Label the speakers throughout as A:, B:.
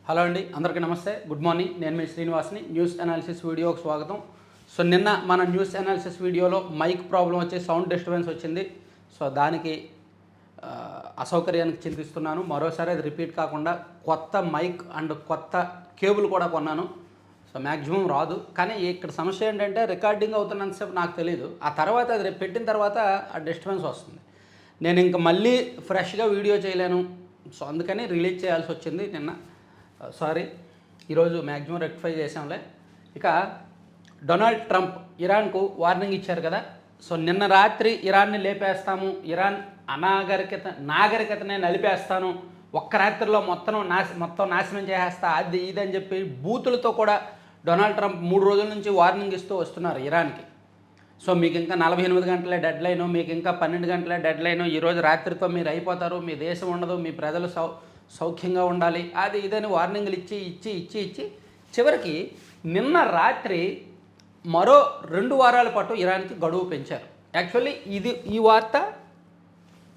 A: Hello అండి, అందరికీ నమస్తే, గుడ్ మార్నింగ్. నేను మీ శ్రీనివాస్ని. న్యూస్ అనాలిసిస్ వీడియోకి స్వాగతం. సో నిన్న మన న్యూస్ అనాలిసిస్ వీడియోలో మైక్ ప్రాబ్లం వచ్చి సౌండ్ డిస్టర్బెన్స్ వచ్చింది. సో దానికి అసౌకర్యానికి చింతిస్తున్నాను. మరోసారి అది రిపీట్ కాకుండా కొత్త మైక్ అండ్ కొత్త కేబుల్ కూడా కొన్నాను. సో మ్యాక్సిమం రాదు. కానీ ఇక్కడ సమస్య ఏంటంటే రికార్డింగ్ అవుతున్నంతసేపు నాకు తెలియదు. ఆ తర్వాత అది పెట్టిన తర్వాత ఆ డిస్టర్బెన్స్ వస్తుంది. నేను ఇంక మళ్ళీ ఫ్రెష్గా వీడియో చేయలేను. సో అందుకని రిలీజ్ చేయాల్సి వచ్చింది నిన్న. సారీ, ఈరోజు మ్యాక్సిమం రెక్టిఫై చేసాంలే. ఇక డొనాల్డ్ ట్రంప్ ఇరాన్కు వార్నింగ్ ఇచ్చారు కదా. సో నిన్న రాత్రి ఇరాన్ని లేపేస్తాము, ఇరాన్ నాగరికతనే నలిపేస్తాను, ఒక్క రాత్రిలో మొత్తం నాశనం చేసేస్తా, అది ఇదని చెప్పి బూతులతో కూడా డొనాల్డ్ ట్రంప్ 3 రోజుల నుంచి వార్నింగ్ ఇస్తూ వస్తున్నారు ఇరాన్కి. సో మీకు ఇంకా 48 గంటలే డెడ్ లైను, మీకు ఇంకా 12 గంటలే డెడ్ లైను, ఈరోజు రాత్రితో మీరు అయిపోతారు, మీ దేశం ఉండదు, మీ ప్రజలు సౌఖ్యంగా ఉండాలి, అది ఇదని వార్నింగ్లు ఇచ్చి చివరికి నిన్న రాత్రి మరో 2 వారాల పాటు ఇరాన్కి గడువు పెంచారు. యాక్చువల్లీ ఈ వార్త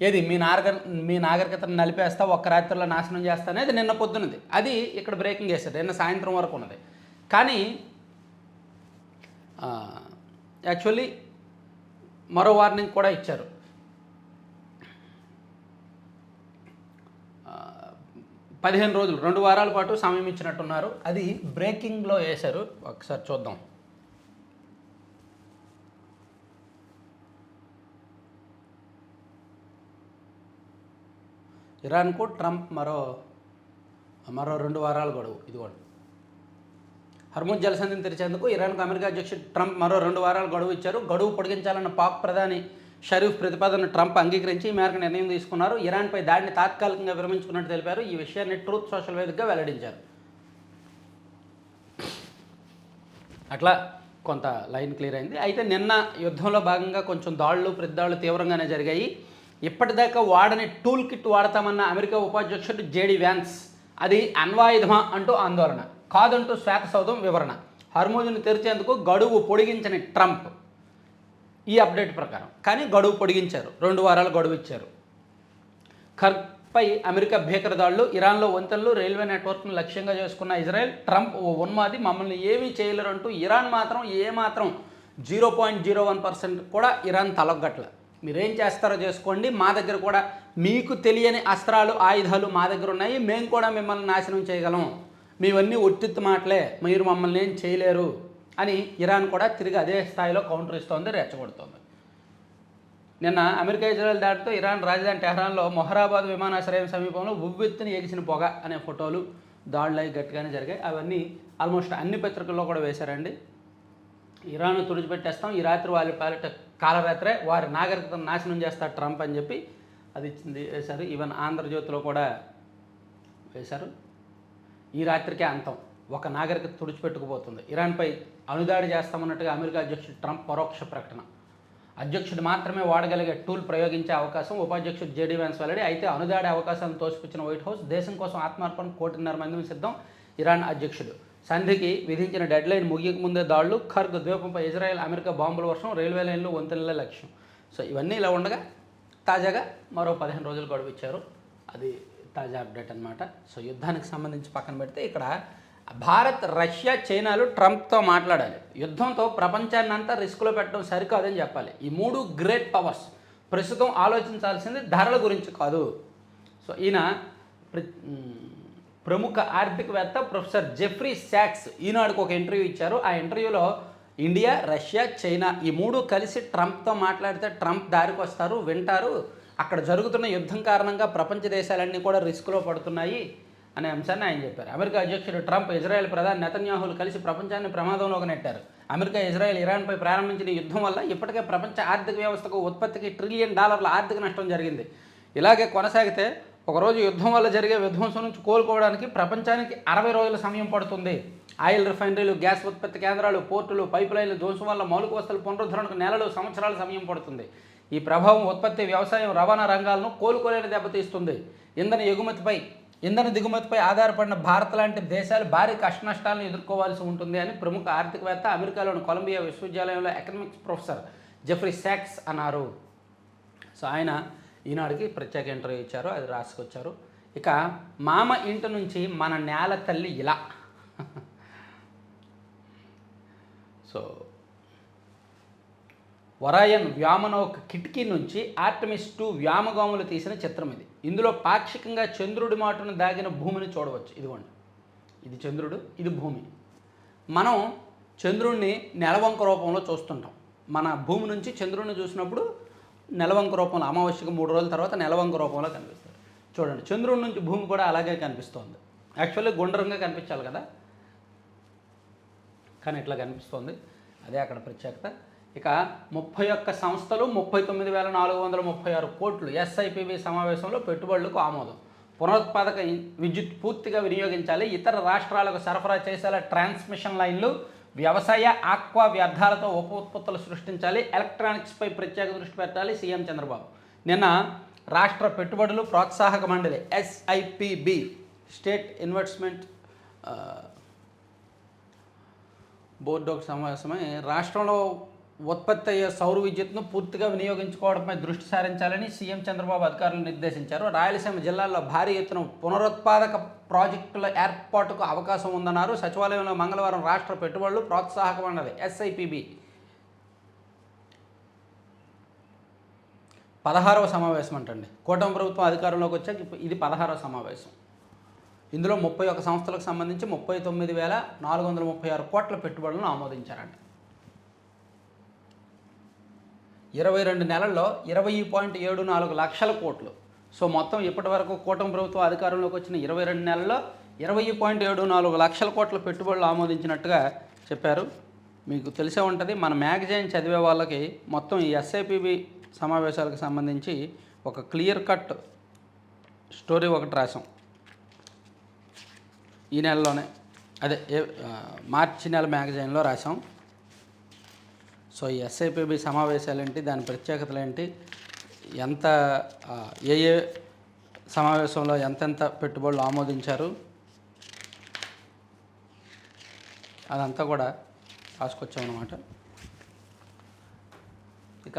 A: ఏది మీ నాగరికతను నలిపేస్తా, ఒక్క రాత్రిలో నాశనం చేస్తా అనేది నిన్న పొద్దున్నది. అది ఇక్కడ బ్రేకింగ్ చేశారు, నిన్న సాయంత్రం వరకు ఉన్నది. కానీ యాక్చువల్లీ మరో వార్నింగ్ కూడా ఇచ్చారు. 15 రోజులు 2 వారాల పాటు సమయం ఇచ్చినట్టున్నారు. అది బ్రేకింగ్లో వేశారు, ఒకసారి చూద్దాం. ఇరాన్కు ట్రంప్ మరో 2 వారాల గడువు. ఇదిగోండి, హర్ముజ్ జలసంధిని తెరిచేందుకు ఇరాన్కు అమెరికా అధ్యక్షుడు ట్రంప్ మరో 2 వారాల గడువు ఇచ్చారు. గడువు పొడిగించాలన్న పాక్ ప్రధాని షరీఫ్ ప్రతిపాదన ట్రంప్ అంగీకరించి ఈ మేరకు నిర్ణయం తీసుకున్నారు. ఇరాన్పై దాడిని తాత్కాలికంగా విరమించుకున్నట్టు తెలిపారు. ఈ విషయాన్ని ట్రూత్ సోషల్ వేదికగా వెల్లడించారు. అట్లా కొంత లైన్ క్లియర్ అయింది. అయితే నిన్న యుద్ధంలో భాగంగా కొంచెం ప్రతిదాడులు తీవ్రంగానే జరిగాయి. ఇప్పటిదాకా వాడని టూల్ కిట్ వాడతామన్న అమెరికా ఉపాధ్యక్షుడు జేడీ వ్యాన్స్ అది అణ్వాయుధమా అంటూ ఆందోళన, కాదంటూ శ్వేత సౌధం వివరణ. హర్ముజ్ను తెరిచేందుకు గడువు పొడిగించని ట్రంప్ ఈ అప్డేట్ ప్రకారం, కానీ గడువు పొడిగించారు, 2 వారాల గడువు ఇచ్చారు. ఖర్గ్పై అమెరికా భీకర దాడులు, ఇరాన్లో వంతెనలు, రైల్వే నెట్వర్క్ను లక్ష్యంగా చేసుకున్న ఇజ్రాయెల్. ట్రంప్ ఓ ఉన్మాది, మమ్మల్ని ఏమీ చేయలేరంటూ ఇరాన్ మాత్రం ఏమాత్రం 0.01% కూడా ఇరాన్ తలొగ్గట్ల. మీరేం చేస్తారో చేసుకోండి, మా దగ్గర కూడా మీకు తెలియని అస్త్రాలు ఆయుధాలు మా దగ్గర ఉన్నాయి, మేము కూడా మిమ్మల్ని నాశనం చేయగలం, మీవన్నీ ఒట్టిత్తు మాటలే, మీరు మమ్మల్ని ఏం చేయలేరు అని ఇరాన్ కూడా తిరిగి అదే స్థాయిలో కౌంటర్ ఇస్తోంది, రెచ్చగొడుతోంది. నిన్న అమెరికా ఇజ్రాయెల్ దాడితో ఇరాన్ రాజధాని టెహ్రాన్లో మొహరాబాద్ విమానాశ్రయం సమీపంలో ఉవ్వెత్తుని ఎగిసిన పొగ అనే ఫోటోలు దాడులు అవి గట్టిగానే జరిగాయి. అవన్నీ ఆల్మోస్ట్ అన్ని పత్రికల్లో కూడా వేశారండి. ఇరాన్ తుడిచిపెట్టేస్తాం, ఈ రాత్రి వాళ్ళ పాలిట కాలరాత్రే వారి నాగరికతను నాశనం చేస్తారు ట్రంప్ అని చెప్పి అది వేశారు. ఈవెన్ ఆంధ్రజ్యోతిలో కూడా వేశారు. ఈ రాత్రికే అంతం, ఒక నాగరికత తుడిచిపెట్టుకుపోతుంది, ఇరాన్పై అణుదాడి చేస్తామన్నట్టుగా అమెరికా అధ్యక్షుడు ట్రంప్ పరోక్ష ప్రకటన. అధ్యక్షుడు మాత్రమే వాడగలిగే టూల్ ప్రయోగించే అవకాశం ఉపాధ్యక్షుడు జేడీ వ్యాన్స్ వెల్లడి. అయితే అణుదాడి అవకాశాలను తోసిపుచ్చిన వైట్ హౌస్, దేశం కోసం ఆత్మార్పణ 1.5 కోటి మంది సిద్ధం. ఇరాన్ అధ్యక్షుడు సంధికి విధించిన డెడ్లైన్ ముగియక ముందే దాడులు, ఖర్గ్ ద్వీపంపై ఇజ్రాయెల్ అమెరికా బాంబుల వర్షం, రైల్వే లైన్లు వంతెనలే లక్ష్యం. సో ఇవన్నీ ఇలా ఉండగా తాజాగా మరో 15 రోజులు గడువు ఇచ్చారు. అది తాజా అప్డేట్ అనమాట. సో యుద్ధానికి సంబంధించి పక్కన పెడితే ఇక్కడ భారత్, రష్యా, చైనాలు ట్రంప్తో మాట్లాడాలి. యుద్ధంతో ప్రపంచాన్ని అంతా రిస్క్లో పెట్టడం సరికాదని చెప్పాలి. ఈ 3 గ్రేట్ పవర్స్ ప్రస్తుతం ఆలోచించాల్సింది ధరల గురించి కాదు. సో ఈయన ప్రముఖ ఆర్థికవేత్త ప్రొఫెసర్ జెఫ్రీ శాక్స్ ఈనాడుకు ఒక ఇంటర్వ్యూ ఇచ్చారు. ఆ ఇంటర్వ్యూలో ఇండియా, రష్యా, చైనా ఈ 3 కలిసి ట్రంప్తో మాట్లాడితే ట్రంప్ దారికి వస్తారు, వింటారు, అక్కడ జరుగుతున్న యుద్ధం కారణంగా ప్రపంచ దేశాలన్నీ కూడా రిస్క్లో పడుతున్నాయి అనే అంశాన్ని ఆయన చెప్పారు. అమెరికా అధ్యక్షుడు ట్రంప్, ఇజ్రాయెల్ ప్రధాని నెతన్యాహులు కలిసి ప్రపంచాన్ని ప్రమాదంలోకి నెట్టారు. అమెరికా, ఇజ్రాయెల్ ఇరాన్పై ప్రారంభించిన యుద్ధం వల్ల ఇప్పటికే ప్రపంచ ఆర్థిక వ్యవస్థకు ఉత్పత్తికి $1 ట్రిలియన్ ఆర్థిక నష్టం జరిగింది. ఇలాగే కొనసాగితే ఒకరోజు యుద్ధం వల్ల జరిగే విధ్వంసం నుంచి కోలుకోవడానికి ప్రపంచానికి 60 రోజుల సమయం పడుతుంది. ఆయిల్ రిఫైనరీలు, గ్యాస్ ఉత్పత్తి కేంద్రాలు, పోర్టులు, పైప్ లైన్లు ధ్వంసం వల్ల మౌలిక వస్తువుల పునరుద్ధరణకు నెలలు, సంవత్సరాల సమయం పడుతుంది. ఈ ప్రభావం ఉత్పత్తి, వ్యవసాయం, రవాణా రంగాలను కోలుకోలేని దెబ్బతీస్తుంది. ఇంధన దిగుమతిపై ఆధారపడిన భారత్ లాంటి దేశాలు భారీ కష్టనష్టాలను ఎదుర్కోవాల్సి ఉంటుంది అని ప్రముఖ ఆర్థికవేత్త, అమెరికాలోని కొలంబియా విశ్వవిద్యాలయంలో ఎకనామిక్స్ ప్రొఫెసర్ జెఫ్రీ శాక్స్ అన్నారు. సో ఆయన ఈనాడుకి ప్రత్యేక ఇంటర్వ్యూ ఇచ్చారు, అది రాసుకొచ్చారు. ఇక మామ ఇంటి నుంచి మన నేల తల్లి ఇలా. సో ఒరాయన్ వ్యోమనౌక కిటికీ నుంచి ఆర్టమిస్ 2 వ్యోమగాములు తీసిన చిత్రం ఇది. ఇందులో పాక్షికంగా చంద్రుడి మాటును దాగిన భూమిని చూడవచ్చు. ఇదిగోండి, ఇది చంద్రుడు, ఇది భూమి. మనం చంద్రుడిని నెలవంక రూపంలో చూస్తుంటాం. మన భూమి నుంచి చంద్రుడిని చూసినప్పుడు నెలవంక రూపంలో, అమావాస్యకు 3 రోజుల తర్వాత నెలవంక రూపంలో కనిపిస్తుంది. చూడండి, చంద్రుడి నుంచి భూమి కూడా అలాగే కనిపిస్తోంది. యాక్చువల్లీ గుండ్రంగా కనిపించాలి కదా, కానీ ఇట్లా కనిపిస్తోంది. అదే అక్కడ ప్రత్యేకత. ఇక 31 సంస్థలు 39,436 కోట్లు ఎస్ఐపిబి సమావేశంలో పెట్టుబడులకు ఆమోదం. పునరుత్పాదక విద్యుత్ పూర్తిగా వినియోగించాలి, ఇతర రాష్ట్రాలకు సరఫరా చేసేలా ట్రాన్స్మిషన్ లైన్లు, వ్యవసాయ ఆక్వా వ్యర్థాలతో ఉప ఉత్పత్తులు సృష్టించాలి, ఎలక్ట్రానిక్స్పై ప్రత్యేక దృష్టి పెట్టాలి సీఎం చంద్రబాబు. నిన్న రాష్ట్ర పెట్టుబడులు ప్రోత్సాహక మండలి ఎస్ఐపిబి స్టేట్ ఇన్వెస్ట్మెంట్ బోర్డు ఒక సమావేశమై రాష్ట్రంలో ఉత్పత్తి అయ్యే సౌర విద్యుత్ను పూర్తిగా వినియోగించుకోవడంపై దృష్టి సారించాలని సీఎం చంద్రబాబు అధికారులను నిర్దేశించారు. రాయలసీమ జిల్లాల్లో భారీ ఎత్తున పునరుత్పాదక ప్రాజెక్టుల ఏర్పాటుకు అవకాశం ఉందన్నారు. సచివాలయంలో మంగళవారం రాష్ట్ర పెట్టుబడులు ప్రోత్సాహక మండలి ఎస్ఐపిబి 16వ సమావేశం అంటండి. కూటమి ప్రభుత్వం అధికారంలోకి వచ్చాక ఇది 16వ సమావేశం. ఇందులో 31 సంస్థలకు సంబంధించి 39,436 కోట్ల పెట్టుబడులను ఆమోదించారంట. 22 నెలల్లో 20.74 లక్షల కోట్లు. సో మొత్తం ఇప్పటి వరకు కూటమి ప్రభుత్వం అధికారంలోకి వచ్చిన 22 నెలల్లో 20.74 లక్షల కోట్ల పెట్టుబడులు ఆమోదించినట్టుగా చెప్పారు. మీకు తెలిసే ఉంటుంది, మన మ్యాగజైన్ చదివే వాళ్ళకి మొత్తం ఈ ఎస్ఐపిబి సమావేశాలకు సంబంధించి ఒక క్లియర్ కట్ స్టోరీ ఒకటి రాసాం ఈ నెలలోనే, అదే మార్చి నెల మ్యాగజైన్లో రాసాం. సో ఈ ఎస్ఐపిబి సమావేశాలు ఏంటి, దాని ప్రత్యేకతలు ఏంటి, ఎంత ఏ సమావేశంలో ఎంతెంత పెట్టుబడులు ఆమోదించారు, అదంతా కూడా రాసుకొచ్చామన్నమాట. ఇక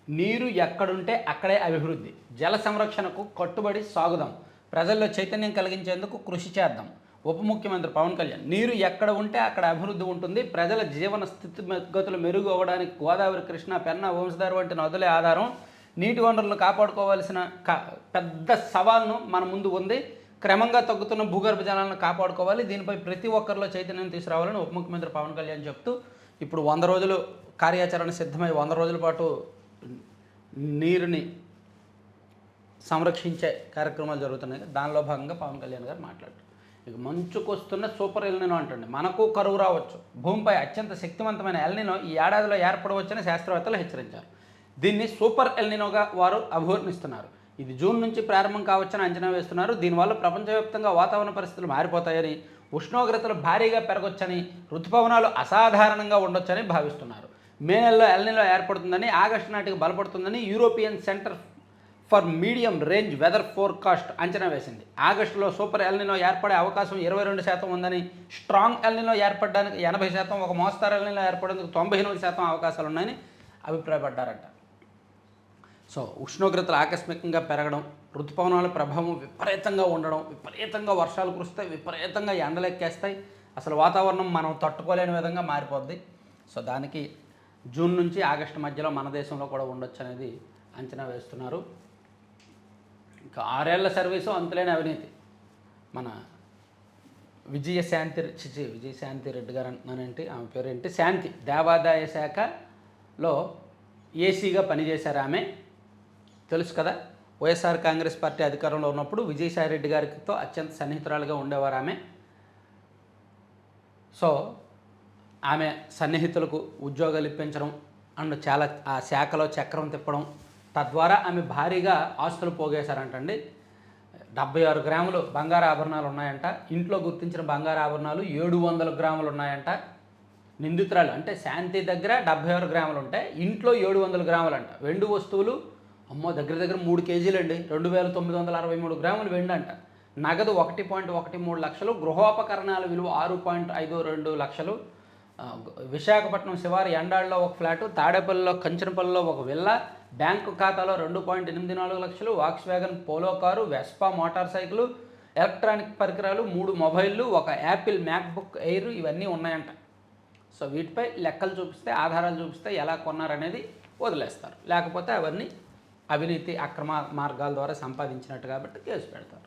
A: నీరు ఎక్కడుంటే అక్కడే అభివృద్ధి, జల సంరక్షణకు కట్టుబడి సాగుదాం, ప్రజల్లో చైతన్యం కలిగించేందుకు కృషి చేద్దాం. ఉప ముఖ్యమంత్రి పవన్ కళ్యాణ్, నీరు ఎక్కడ ఉంటే అక్కడ అభివృద్ధి ఉంటుంది, ప్రజల జీవన స్థితిగతులు మెరుగు అవ్వడానికి గోదావరి, కృష్ణా, పెన్నా, వంశధార వంటి నదులే ఆధారం. నీటి వనరులను కాపాడుకోవాల్సిన పెద్ద సవాల్ను మన ముందు ఉంది. క్రమంగా తగ్గుతున్న భూగర్భ జలాలను కాపాడుకోవాలి, దీనిపై ప్రతి ఒక్కరిలో చైతన్యం తీసుకురావాలని ఉప ముఖ్యమంత్రి పవన్ కళ్యాణ్ చెప్తూ ఇప్పుడు 100 రోజులు కార్యాచరణ సిద్ధమై 100 రోజుల పాటు నీరుని సంరక్షించే కార్యక్రమాలు జరుగుతున్నాయి. దానిలో భాగంగా పవన్ కళ్యాణ్ గారు మాట్లాడారు. ఇక మంచుకొస్తున్న సూపర్ ఎల్నినో అంటండి, మనకు కరువు రావచ్చు, భూమిపై అత్యంత శక్తివంతమైన ఎల్నినో ఈ ఏడాదిలో ఏర్పడవచ్చని శాస్త్రవేత్తలు హెచ్చరించారు. దీన్ని సూపర్ ఎల్నినోగా వారు అభివర్ణిస్తున్నారు. ఇది జూన్ నుంచి ప్రారంభం కావచ్చని అంచనా వేస్తున్నారు. దీనివల్ల ప్రపంచవ్యాప్తంగా వాతావరణ పరిస్థితులు మారిపోతాయని, ఉష్ణోగ్రతలు భారీగా పెరగొచ్చని, ఋతుపవనాలు అసాధారణంగా ఉండొచ్చని భావిస్తున్నారు. మే నెలలో ఎల్నినో ఏర్పడుతుందని, ఆగస్టు నాటికి బలపడుతుందని European centre for medium range weather forecast అంచనా వేసింది. ఆగస్టులో సూపర్ ఎల్నినో ఏర్పడే అవకాశం 22% ఉందని, స్ట్రాంగ్ ఎల్నినో ఏర్పడడానికి 80%, ఒక మోస్తారు ఎల్నినో ఏర్పడేందుకు 98% అవకాశాలు ఉన్నాయని అభిప్రాయపడ్డారట. సో ఉష్ణోగ్రతలు ఆకస్మికంగా పెరగడం, ఋతుపవనాల ప్రభావం విపరీతంగా ఉండడం, విపరీతంగా వర్షాలు కురుస్తాయి, విపరీతంగా ఎండలెక్కేస్తాయి, అసలు వాతావరణం మనం తట్టుకోలేని విధంగా మారిపోద్ది. సో దానికి జూన్ నుంచి ఆగస్టు మధ్యలో మన దేశంలో కూడా ఉండొచ్చు అనేది అంచనా వేస్తున్నారు. ఇంకా 6 ఏళ్ల సర్వీసు, అంతులేని అవినీతి. మన విజయశాంతి రెడ్డి గారు అంటున్నానంటే ఆమె పేరేంటి, శాంతి, దేవాదాయ శాఖలో ఏసీగా పనిచేశారు ఆమె, తెలుసు కదా. వైఎస్ఆర్ కాంగ్రెస్ పార్టీ అధికారంలో ఉన్నప్పుడు విజయసాయి రెడ్డి గారితో అత్యంత సన్నిహితురాలుగా ఉండేవారు ఆమె. సో ఆమె సన్నిహితులకు ఉద్యోగాలు ఇప్పించడం అండ్ చాలా ఆ శాఖలో చక్రం తిప్పడం, తద్వారా ఆమె భారీగా ఆస్తులు పోగేశారంటండి. 76 గ్రాములు బంగారు ఆభరణాలు ఉన్నాయంట. ఇంట్లో గుర్తించిన బంగారు ఆభరణాలు 700 గ్రాములు ఉన్నాయంట. నిందితురాలు అంటే శాంతి దగ్గర 76 గ్రాములు ఉంటాయి, ఇంట్లో 700 గ్రాములు అంట. వెండి వస్తువులు అమ్మో దగ్గర 3 కేజీలు అండి, 2,963 గ్రాములు వెండి అంట. నగదు 1.13 లక్షలు, గృహోపకరణాల విలువ 6.52 లక్షలు. విశాఖపట్నం శివారు ఎండాళ్ళలో ఒక ఫ్లాటు, తాడేపల్లిలో, కంచనపల్లిలో ఒక విల్లా, బ్యాంకు ఖాతాలో 2.84 లక్షలు, Volkswagen Polo car, Vespa motorcycle, electronic పరికరాలు, 3 మొబైళ్ళు, ఒక యాపిల్ మ్యాక్బుక్ ఎయిర్ ఇవన్నీ ఉన్నాయంట. సో వీటిపై లెక్కలు చూపిస్తే, ఆధారాలు చూపిస్తే ఎలా కొన్నారనేది వదిలేస్తారు. లేకపోతే అవన్నీ అవినీతి అక్రమ మార్గాల ద్వారా సంపాదించినట్టు కాబట్టి కేసు పెడతారు.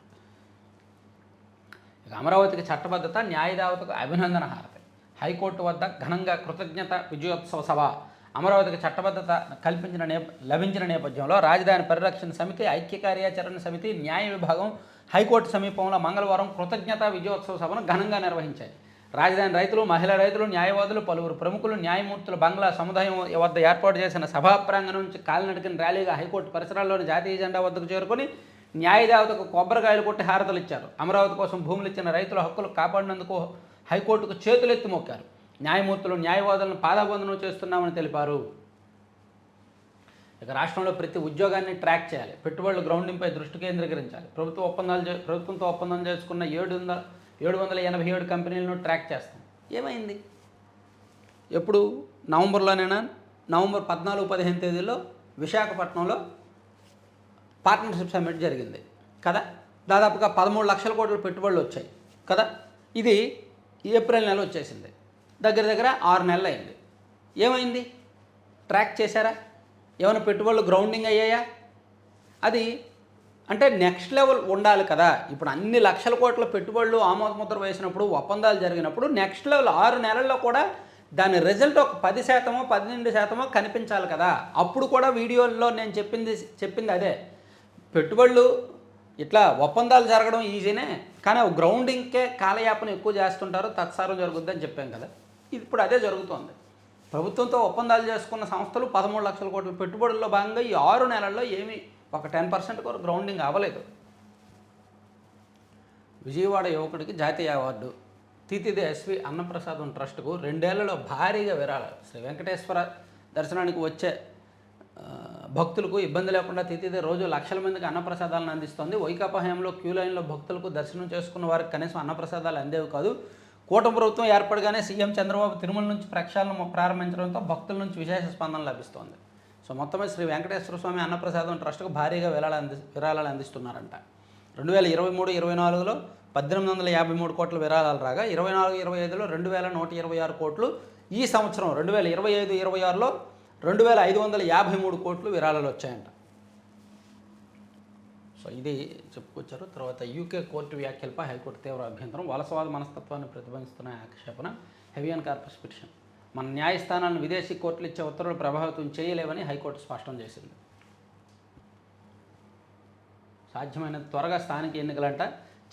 A: ఇక అమరావతికి చట్టబద్ధత, న్యాయదావతకు అభినందన హారతి. హైకోర్టు వద్ద ఘనంగా కృతజ్ఞత విజయోత్సవ సభ. అమరావతికి చట్టబద్ధత లభించిన నేపథ్యంలో రాజధాని పరిరక్షణ సమితి, ఐక్య కార్యాచరణ సమితి, న్యాయ విభాగం హైకోర్టు సమీపంలో మంగళవారం కృతజ్ఞత విజయోత్సవ సభను ఘనంగా నిర్వహించాయి. రాజధాని రైతులు, మహిళా రైతులు, న్యాయవాదులు, పలువురు ప్రముఖులు, న్యాయమూర్తుల బంగ్లా సముదాయం వద్ద ఏర్పాటు చేసిన సభా ప్రాంగణం నుంచి కాలినడకన ర్యాలీగా హైకోర్టు పరిసరాల్లోని జాతీయ జెండా వద్దకు చేరుకొని న్యాయదావతకు కొబ్బరికాయలు కొట్టి హారతలు ఇచ్చారు. అమరావతి కోసం భూములు ఇచ్చిన రైతుల హక్కులు కాపాడినందుకు హైకోర్టుకు చేతులెత్తి మొక్కారు. న్యాయమూర్తులు, న్యాయవాదులను పాదాబంధనం చేస్తున్నామని తెలిపారు. ఇక రాష్ట్రంలో ప్రతి ఉద్యోగాన్ని ట్రాక్ చేయాలి, పెట్టుబడుల గ్రౌండింగ్పై దృష్టి కేంద్రీకరించాలి. ప్రభుత్వంతో ఒప్పందం చేసుకున్న 787 కంపెనీలను ట్రాక్ చేస్తాం. ఏమైంది? ఎప్పుడు? నవంబర్లోనేనా? నవంబర్ 14-15 తేదీల్లో విశాఖపట్నంలో పార్ట్నర్షిప్ సమ్మిట్ జరిగింది కదా. దాదాపుగా 13 లక్షల కోట్ల పెట్టుబడులు వచ్చాయి కదా. ఇది ఏప్రిల్ నెల వచ్చేసింది. దగ్గర దగ్గర 6 నెలలు అయింది. ఏమైంది? ట్రాక్ చేశారా? ఏమైనా పెట్టుబడులు గ్రౌండింగ్ అయ్యాయా? అది అంటే నెక్స్ట్ లెవెల్ ఉండాలి కదా. ఇప్పుడు అన్ని లక్షల కోట్ల పెట్టుబడులు ఆమోదముద్ర వేసినప్పుడు, ఒప్పందాలు జరిగినప్పుడు నెక్స్ట్ లెవెల్ 6 నెలల్లో కూడా దాని రిజల్ట్ ఒక 10%, 12% కనిపించాలి కదా. అప్పుడు కూడా వీడియోల్లో నేను చెప్పింది అదే. పెట్టుబడులు ఇట్లా ఒప్పందాలు జరగడం ఈజీనే, కానీ గ్రౌండింగ్కే కాలయాపన ఎక్కువ చేస్తుంటారు, తత్సారం జరుగుద్దని చెప్పాం కదా. ఇప్పుడు అదే జరుగుతోంది. ప్రభుత్వంతో ఒప్పందాలు చేసుకున్న సంస్థలు 13 లక్షల కోట్ల పెట్టుబడుల్లో భాగంగా ఈ 6 నెలల్లో ఏమీ ఒక 10% కూడా గ్రౌండింగ్ అవ్వలేదు. విజయవాడ యువకుడికి జాతీయ అవార్డు. తితిదే ఎస్వి అన్నప్రసాదం ట్రస్టుకు 2 ఏళ్లలో భారీగా విరాళాలు. శ్రీ వెంకటేశ్వర దర్శనానికి వచ్చే భక్తులకు ఇబ్బంది లేకుండా తితిదే రోజు లక్షల మందికి అన్నప్రసాదాలను అందిస్తోంది. వైకాపా హయాంలో క్యూ లైన్లో భక్తులకు దర్శనం చేసుకున్న వారికి కనీసం అన్నప్రసాదాలు అందేవి కాదు. కూటమి ప్రభుత్వం ఏర్పడగానే సీఎం చంద్రబాబు తిరుమల నుంచి ప్రక్షాళన ప్రారంభించడంతో భక్తుల నుంచి విశేష స్పందన లభిస్తోంది. సో మొత్తమే శ్రీ వెంకటేశ్వర స్వామి అన్నప్రసాదం ట్రస్టుకు భారీగా విరాళాలు అందిస్తున్నారంట. 2023-24లో 1853 కోట్ల విరాళాలు రాగా 24-25లో 2126 కోట్లు. ఈ సంవత్సరం 2025-26లో 2553 కోట్లు విరాళాలు వచ్చాయంట. సో ఇది చెప్పుకొచ్చారు. తర్వాత యూకే కోర్టు వ్యాఖ్యలపై హైకోర్టు తీవ్ర అభ్యంతరం. వలసవాద మనస్తత్వాన్ని ప్రతిబింబిస్తున్న ఆక్షేపణ. హెవియన్ కార్పస్ పిటిషన్. మన న్యాయస్థానాలను విదేశీ కోర్టులు ఇచ్చే ఉత్తర్వులు ప్రభావితం చేయలేవని హైకోర్టు స్పష్టం చేసింది. సాధ్యమైనంత త్వరగా స్థానిక ఎన్నికలంట.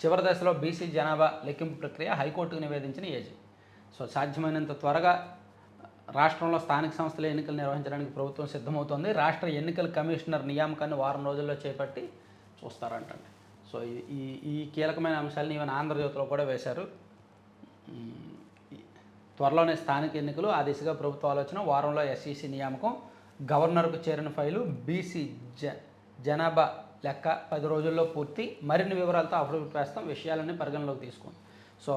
A: చివరి దశలో బీసీ జనాభా లెక్కింపు ప్రక్రియ హైకోర్టుకు నివేదించిన ఏజీ. సో సాధ్యమైనంత త్వరగా రాష్ట్రంలో స్థానిక సంస్థల ఎన్నికలు నిర్వహించడానికి ప్రభుత్వం సిద్ధమవుతోంది. రాష్ట్ర ఎన్నికల కమిషనర్ నియామకాన్ని వారం రోజుల్లో చేపట్టి చూస్తారంటండి. సో ఈ కీలకమైన అంశాలను ఈవెన్ ఆంధ్రజ్యోతిలో కూడా వేశారు. త్వరలోనే స్థానిక ఎన్నికలు, ఆ దిశగా ప్రభుత్వ ఆలోచన. వారంలో ఎస్ఈసీ నియామకం. గవర్నర్కు చేరిన ఫైలు. బీసీ జనాభా లెక్క 10 రోజుల్లో పూర్తి. మరిన్ని వివరాలతో అఫిడవిట్ వేస్తాం. విషయాలన్నీ పరిగణలోకి తీసుకోండి. సో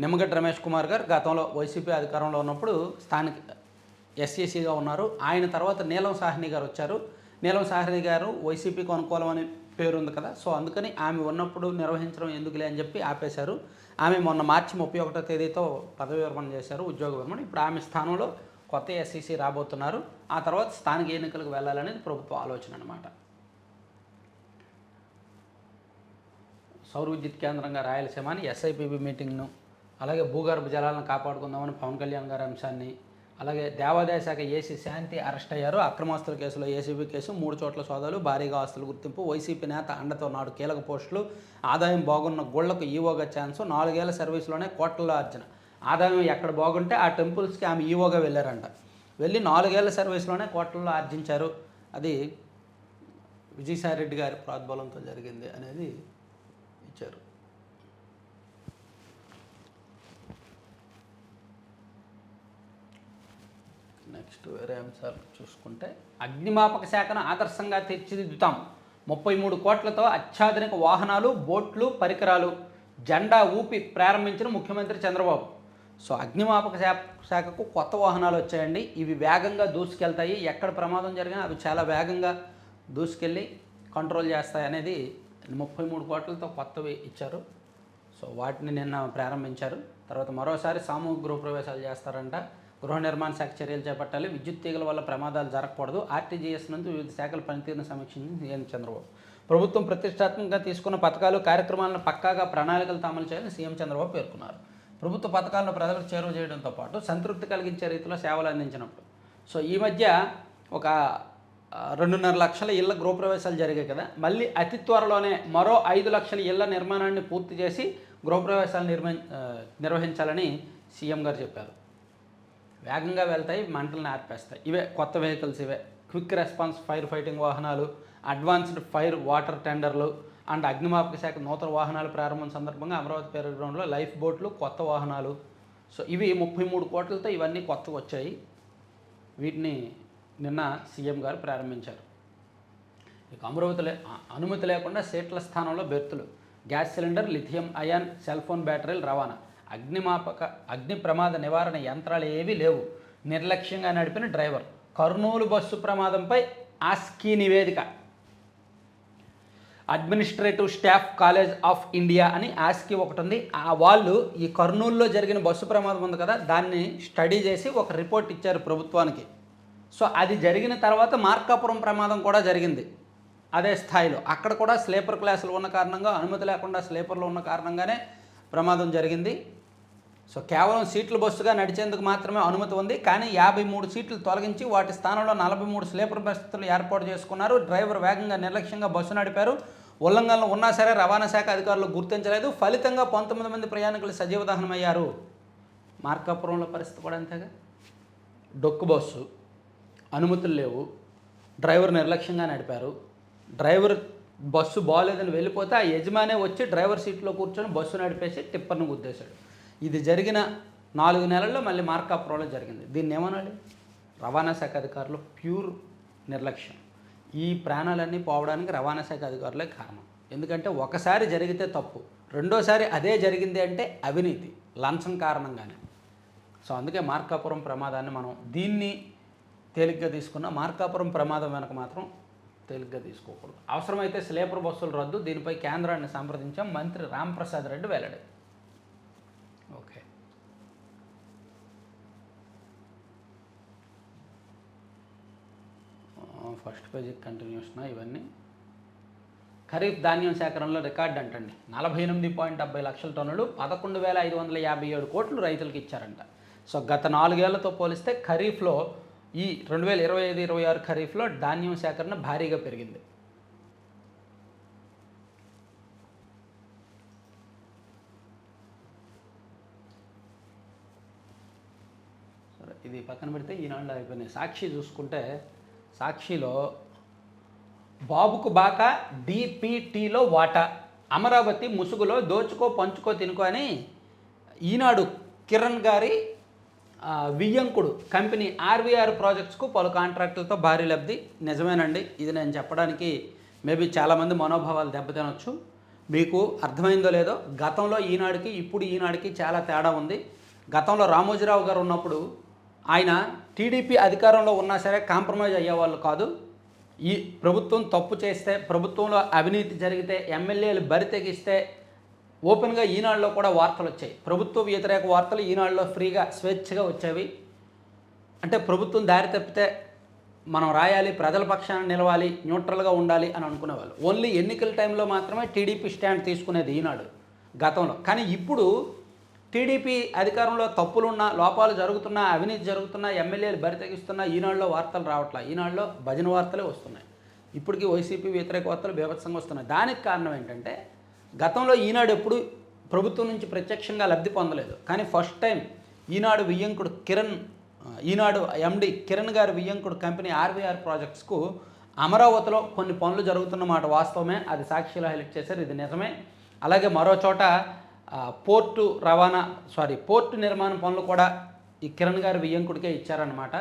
A: నిమ్మగడ్డ రమేష్ కుమార్ గారు గతంలో వైసీపీ అధికారంలో ఉన్నప్పుడు స్థానిక ఎస్ఈసీగా ఉన్నారు. ఆయన తర్వాత నీలం సాహ్ని గారు వచ్చారు. నీలం సాహ్ని గారు వైసీపీకి అనుకూలమని పేరుంది కదా. సో అందుకని ఆమె ఉన్నప్పుడు నిర్వహించడం ఎందుకులే అని చెప్పి ఆపేశారు. ఆమె మొన్న మార్చి 31వ తేదీతో పదవి విరమణ చేశారు, ఉద్యోగ విరమణ. ఇప్పుడు ఆమె స్థానంలో కొత్త ఎస్ఈసీ రాబోతున్నారు. ఆ తర్వాత స్థానిక ఎన్నికలకు వెళ్ళాలనేది ప్రభుత్వ ఆలోచన అన్నమాట. సౌర విద్యుత్ కేంద్రంగా రాయలసీమని ఎస్ఐపిబి మీటింగ్ను, అలాగే భూగర్భ జలాలను కాపాడుకుందామని పవన్ కళ్యాణ్ గారి అంశాన్ని, అలాగే దేవాదాయ శాఖ ఏసీ శాంతి అరెస్ట్ అయ్యారు. అక్రమాస్తుల కేసులో ఏసీబీ కేసు, 3 చోట్ల సోదాలు, భారీగా ఆస్తుల గుర్తింపు, వైసీపీ నేత అండతో నాడు కీలక పోస్టులు, ఆదాయం బాగున్న గుళ్లకు ఈవోగా ఛాన్సు, 4 ఏళ్ల సర్వీస్లోనే కోట్లలో అర్జన. ఆదాయం ఎక్కడ బాగుంటే ఆ టెంపుల్స్కి ఆమె ఈవోగా వెళ్ళారంట. వెళ్ళి 4 ఏళ్ల సర్వీస్లోనే కోట్లలో ఆర్జించారు. అది విజయసాయిరెడ్డి గారి ప్రోద్బలంతో జరిగింది అనేది ఇచ్చారు. నెక్స్ట్ వేరే అంశాలు చూసుకుంటే, అగ్నిమాపక శాఖను ఆదర్శంగా తీర్చిదిద్దుతాం. 33 కోట్లతో అత్యాధునిక వాహనాలు, బోట్లు, పరికరాలు. జెండా ఊపి ప్రారంభించిన ముఖ్యమంత్రి చంద్రబాబు. సో అగ్నిమాపక శాఖకు కొత్త వాహనాలు వచ్చాయండి. ఇవి వేగంగా దూసుకెళ్తాయి. ఎక్కడ ప్రమాదం జరిగినా అవి చాలా వేగంగా దూసుకెళ్ళి కంట్రోల్ చేస్తాయి అనేది 33 కోట్లతో కొత్తవి ఇచ్చారు. సో వాటిని నిన్న ప్రారంభించారు. తర్వాత మరోసారి సామూహిక గృహప్రవేశాలు చేస్తారంట. గృహ నిర్మాణ శాఖ చర్యలు చేపట్టాలి. విద్యుత్ తీగల వల్ల ప్రమాదాలు జరగకూడదు. ఆర్టీజీఎస్ నుంచి వివిధ శాఖల పనితీరును సమీక్షించి సీఎం చంద్రబాబు. ప్రభుత్వం ప్రతిష్టాత్మకంగా తీసుకున్న పథకాలు కార్యక్రమాలను పక్కాగా ప్రణాళికలతో అమలు చేయాలని సీఎం చంద్రబాబు పేర్కొన్నారు. ప్రభుత్వ పథకాలను ప్రజలకు చేరువ చేయడంతో పాటు సంతృప్తి కలిగించే రీతిలో సేవలు అందించినప్పుడు. సో ఈ మధ్య ఒక 2.5 లక్షల ఇళ్ల గృహప్రవేశాలు జరిగాయి కదా. మళ్ళీ అతి త్వరలోనే మరో 5 లక్షల ఇళ్ల నిర్మాణాన్ని పూర్తి చేసి గృహప్రవేశాలు నిర్వహించాలని సీఎం గారు చెప్పారు. వేగంగా వెళ్తాయి, మంటలను ఆర్పేస్తాయి. ఇవే కొత్త వెహికల్స్. ఇవే క్విక్ రెస్పాన్స్ ఫైర్ ఫైటింగ్ వాహనాలు, అడ్వాన్స్డ్ ఫైర్ వాటర్ టెండర్లు అండ్ అగ్నిమాపక శాఖ నూతన వాహనాల ప్రారంభం సందర్భంగా అమరావతి పేరు గ్రౌండ్లో లైఫ్ బోట్లు, కొత్త వాహనాలు. సో ఇవి 33 కోట్లతో ఇవన్నీ కొత్తగా వచ్చాయి. వీటిని నిన్న సీఎం గారు ప్రారంభించారు. ఇక అమరావతిలో అనుమతి లేకుండా సీట్ల స్థానంలో బెర్తులు, gas cylinder, lithium ion cell phone బ్యాటరీలు రవాణా, అగ్ని ప్రమాద నివారణ యంత్రాలు ఏవీ లేవు, నిర్లక్ష్యంగా నడిపిన డ్రైవర్. కర్నూలు బస్సు ప్రమాదంపై ఆస్కీ నివేదిక. Administrative staff college of India అని ఆస్కీ ఒకటి ఉంది. వాళ్ళు ఈ కర్నూలులో జరిగిన బస్సు ప్రమాదం ఉంది కదా, దాన్ని స్టడీ చేసి ఒక రిపోర్ట్ ఇచ్చారు ప్రభుత్వానికి. సో అది జరిగిన తర్వాత మార్కాపురం ప్రమాదం కూడా జరిగింది అదే స్థాయిలో. అక్కడ కూడా స్లీపర్ క్లాసులు ఉన్న కారణంగా, అనుమతి లేకుండా స్లీపర్లు ఉన్న కారణంగానే ప్రమాదం జరిగింది. సో కేవలం సీట్ల బస్సుగా నడిచేందుకు మాత్రమే అనుమతి ఉంది. కానీ 53 సీట్లు తొలగించి వాటి స్థానంలో 43 స్లీపర్ బస్సులు ఏర్పాటు చేసుకున్నారు. డ్రైవర్ వేగంగా నిర్లక్ష్యంగా బస్సు నడిపారు. ఉల్లంఘనలు ఉన్నా సరే రవాణా శాఖ అధికారులు గుర్తించలేదు. ఫలితంగా 19 మంది ప్రయాణికులు సజీవ దహనమయ్యారు. మార్కాపురంలో పరిస్థితి కూడా అంతేగా. డొక్కు బస్సు, అనుమతులు లేవు, డ్రైవర్ నిర్లక్ష్యంగా నడిపారు. డ్రైవర్ బస్సు బాగోలేదని వెళ్ళిపోతే ఆ యజమానే వచ్చి డ్రైవర్ సీట్లో కూర్చొని బస్సు నడిపేసి టిప్పర్ను గుద్దేశాడు. ఇది జరిగిన 4 నెలల్లో మళ్ళీ మార్కాపురంలో జరిగింది. దీన్ని ఏమనాలి? రవాణా శాఖ అధికారులు ప్యూర్ నిర్లక్ష్యం. ఈ ప్రాణాలన్నీ పోవడానికి రవాణా శాఖ అధికారులే కారణం. ఎందుకంటే ఒకసారి జరిగితే తప్పు, రెండోసారి అదే జరిగింది అంటే అవినీతి, లంచం కారణంగానే. సో అందుకే మార్కాపురం ప్రమాదాన్ని మనం దీన్ని తేలిగ్గా తీసుకున్న, మార్కాపురం ప్రమాదం వెనక మాత్రం తేలిగ్గా తీసుకోకూడదు. అవసరమైతే స్లీపర్ బస్సులు రద్దు. దీనిపై కేంద్రాన్ని సంప్రదించాం. మంత్రి రాంప్రసాద్ రెడ్డి వెల్లడి. Okay, first page continuation. ఇవన్నీ ఖరీఫ్ ధాన్యం సేకరణలో రికార్డు అంటండి. 48.70 లక్షల టన్నులు, 11,557 కోట్లు రైతులకు ఇచ్చారంట. సో గత 4 ఏళ్లతో పోలిస్తే ఖరీఫ్లో ఈ 2025-26 ఖరీఫ్లో ధాన్యం సేకరణ భారీగా పెరిగింది. సరే, ఇది పక్కన పెడితే ఈనాళ్ళు అయిపోయినాయి. సాక్షి చూసుకుంటే, సాక్షిలో బాబుకు బాక డిపిటీలో వాటా, అమరావతి ముసుగులో దోచుకో పంచుకో తినుకో అని ఈనాడు కిరణ్ గారి వియ్యంకుడు కంపెనీ ఆర్వీఆర్ ప్రాజెక్ట్స్కు పలు కాంట్రాక్టులతో భారీ లబ్ధి. నిజమేనండి, ఇది నేను చెప్పడానికి మేబీ చాలామంది మనోభావాలు దెబ్బతినొచ్చు. మీకు అర్థమైందో లేదో, గతంలో ఈనాడుకి ఇప్పుడు ఈనాడుకి చాలా తేడా ఉంది. గతంలో రామోజీరావు గారు ఉన్నప్పుడు ఆయన టీడీపీ అధికారంలో ఉన్నా సరే కాంప్రమైజ్ అయ్యేవాళ్ళు కాదు. ఈ ప్రభుత్వం తప్పు చేస్తే, ప్రభుత్వంలో అవినీతి జరిగితే, ఎమ్మెల్యేలు బరి తెగిస్తే ఓపెన్గా ఈనాడులో కూడా వార్తలు వచ్చాయి. ప్రభుత్వ వ్యతిరేక వార్తలు ఈనాడులో ఫ్రీగా స్వేచ్ఛగా వచ్చేవి. అంటే ప్రభుత్వం దారి తప్పితే మనం రాయాలి, ప్రజల పక్షాన నిలవాలి, న్యూట్రల్గా ఉండాలి అని అనుకునేవాళ్ళు. ఓన్లీ ఎన్నికల టైంలో మాత్రమే టీడీపీ స్టాండ్ తీసుకునేది ఈనాడు గతంలో. కానీ ఇప్పుడు టీడీపీ అధికారంలో తప్పులున్నా, లోపాలు జరుగుతున్నా, అవినీతి జరుగుతున్నా, ఎమ్మెల్యేలు బరి తెగిస్తున్నా ఈనాడులో వార్తలు రావట్లా. ఈనాడులో భజన వార్తలే వస్తున్నాయి. ఇప్పటికీ వైసీపీ వ్యతిరేక వార్తలు బీభత్సంగా వస్తున్నాయి. దానికి కారణం ఏంటంటే, గతంలో ఈనాడు ఎప్పుడు ప్రభుత్వం నుంచి ప్రత్యక్షంగా లబ్ధి పొందలేదు. కానీ ఫస్ట్ టైం ఈనాడు వియ్యంకుడు ఈనాడు ఎండి కిరణ్ గారి వియ్యంకుడు కంపెనీ ఆర్వీఆర్ ప్రాజెక్ట్స్కు అమరావతిలో కొన్ని పనులు జరుగుతున్నమాట వాస్తవమే. అది సాక్షిలో హైలైట్ చేశారు. ఇది నిజమే. అలాగే మరో చోట పోర్టు నిర్మాణ పనులు కూడా ఈ కిరణ్ గారి వియ్యంకుడికే ఇచ్చారన్నమాట.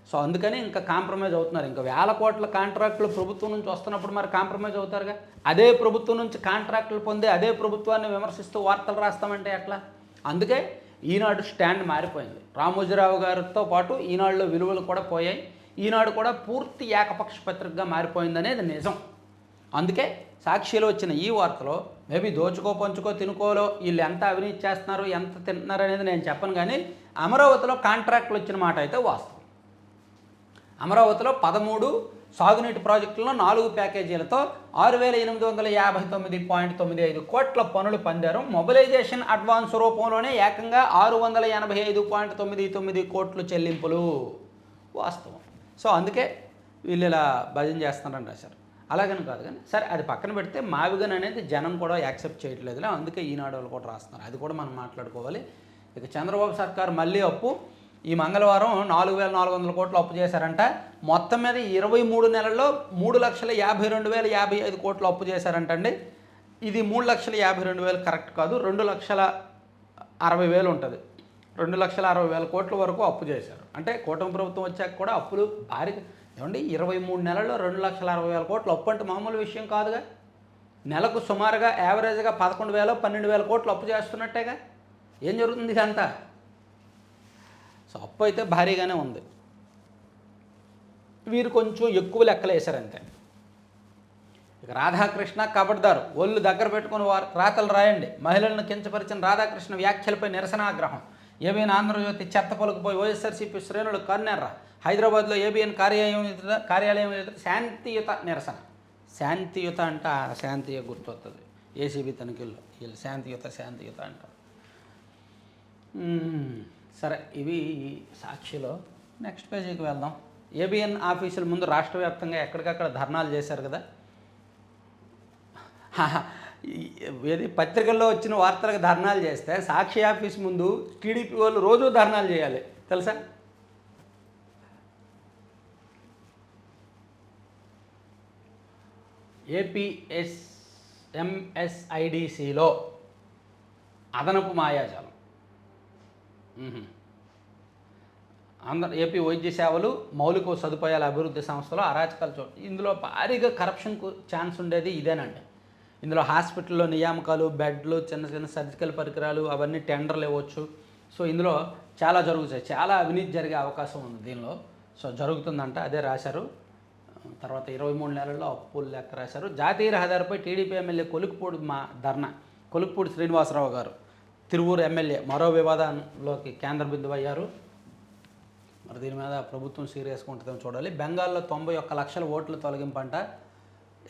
A: సో అందుకని ఇంకా కాంప్రమైజ్ అవుతున్నారు. ఇంకా 1000 కోట్ల కాంట్రాక్టులు ప్రభుత్వం నుంచి వస్తున్నప్పుడు మరి కాంప్రమైజ్ అవుతారుగా. అదే ప్రభుత్వం నుంచి కాంట్రాక్టులు పొంది అదే ప్రభుత్వాన్ని విమర్శిస్తూ వార్తలు రాస్తామంటే ఎట్లా? అందుకే ఈనాడు స్టాండ్ మారిపోయింది. రామోజీరావు గారితో పాటు ఈనాడులో విలువలు కూడా పోయాయి. ఈనాడు కూడా పూర్తి ఏకపక్ష పత్రికగా మారిపోయిందనేది నిజం. అందుకే సాక్షిలో వచ్చిన ఈ వార్తలో మేబీ దోచుకో పంచుకో తినుకోలో వీళ్ళు ఎంత అవినీతి చేస్తున్నారు, ఎంత తింటున్నారు అనేది నేను చెప్పను, కానీ అమరావతిలో కాంట్రాక్టులు వచ్చిన మాట అయితే వాస్తవం. అమరావతిలో 13 సాగునీటి ప్రాజెక్టులను 4 ప్యాకేజీలతో 6,859.95 కోట్ల పనులు పొందారు. మొబిలైజేషన్ అడ్వాన్స్ రూపంలోనే ఏకంగా 685.99 కోట్లు చెల్లింపులు వాస్తవం. సో అందుకే వీళ్ళు ఇలా భజన చేస్తున్నారని రాశారు. అలాగని కాదు, కానీ సరే అది పక్కన పెడితే మావిగన్ అనేది జనం కూడా యాక్సెప్ట్ చేయట్లేదులే, అందుకే ఈనాడు వాళ్ళు కూడా రాస్తున్నారు. అది కూడా మనం మాట్లాడుకోవాలి. ఇక చంద్రబాబు సర్కారు మళ్ళీ అప్పు ఈ మంగళవారం 4,400 కోట్లు అప్పు చేశారంట. మొత్తం మీద 23 నెలల్లో 3,52,055 కోట్లు అప్పు చేశారంటండి. ఇది 3,52,000 కరెక్ట్ కాదు, 2,60,000 ఉంటుంది. 2,60,000 కోట్ల వరకు అప్పు చేశారు. అంటే కూటమి ప్రభుత్వం వచ్చాక కూడా అప్పులు భారీ. ఏమండి 23 నెలల్లో 2,60,000 కోట్లు అప్పు అంటే మామూలు విషయం కాదుగా. నెలకు సుమారుగా యావరేజ్గా 11,000 12,000 కోట్లు అప్పు చేస్తున్నట్టేగా. ఏం జరుగుతుంది ఇదంతా? సో అప్పు అయితే భారీగానే ఉంది. వీరు కొంచెం ఎక్కువ లెక్కలు వేశారంతే. ఇక రాధాకృష్ణ కబడ్దారు, ఒళ్ళు దగ్గర పెట్టుకుని రాతలు రాయండి. మహిళలను కించపరిచిన రాధాకృష్ణ వ్యాఖ్యలపై నిరసనాగ్రహం. ఏబిఎన్ ఆంధ్రజ్యోతి చెత్త పలుకుపోయి వైఎస్ఆర్సీపీ శ్రేణులు కన్నెర్ర. హైదరాబాద్లో ఏబిఎన్ కార్యాలయం ఎదుట శాంతియుత నిరసన. శాంతియుత అంటే శాంతియ గుర్తొస్తుంది. ఏసీబీ తనిఖీల్లో వీళ్ళు శాంతియుత అంటారు. సరే, ఇవి సాక్షిలో. నెక్స్ట్ పేజీకి వెళ్దాం. ఏబిఎన్ ఆఫీసుల ముందు రాష్ట్ర వ్యాప్తంగా ఎక్కడికక్కడ ధర్నాలు చేశారు కదా. ఏది పత్రికల్లో వచ్చిన వార్తలకు ధర్నాలు చేస్తే సాక్షి ఆఫీస్ ముందు టీడీపీ వాళ్ళు రోజు ధర్నాలు చేయాలి తెలుసా. ఎంఎస్ఐడిసిలో అదనపు మాయాజాలం. ఏపీ వైద్య సేవలు మౌలిక సదుపాయాల అభివృద్ధి సంస్థలో అరాచకాలు చోటు. ఇందులో భారీగా కరప్షన్కు ఛాన్స్ ఉండేది ఇదేనండి. ఇందులో హాస్పిటల్లో నియామకాలు, బెడ్లు, చిన్న చిన్న సర్జికల్ పరికరాలు అవన్నీ టెండర్లు ఇవ్వచ్చు. సో ఇందులో చాలా జరుగుతాయి, చాలా అవినీతి జరిగే అవకాశం ఉంది దీనిలో. సో జరుగుతుందంట, అదే రాశారు. తర్వాత 23 నెలల్లో అప్పులు లెక్క రాశారు. జాతీయ రహదారిపై టీడీపీ ఎమ్మెల్యే కొలుకుపూడి ధర్నా. కొలుకుపూడి శ్రీనివాసరావు గారు తిరువూరు ఎమ్మెల్యే మరో వివాదంలోకి కేంద్ర బిందువు అయ్యారు. మరి దీని మీద ప్రభుత్వం సీరియస్గా ఉంటుందేమో చూడాలి. బెంగాల్లో 91 లక్షల ఓట్ల తొలగింపంట.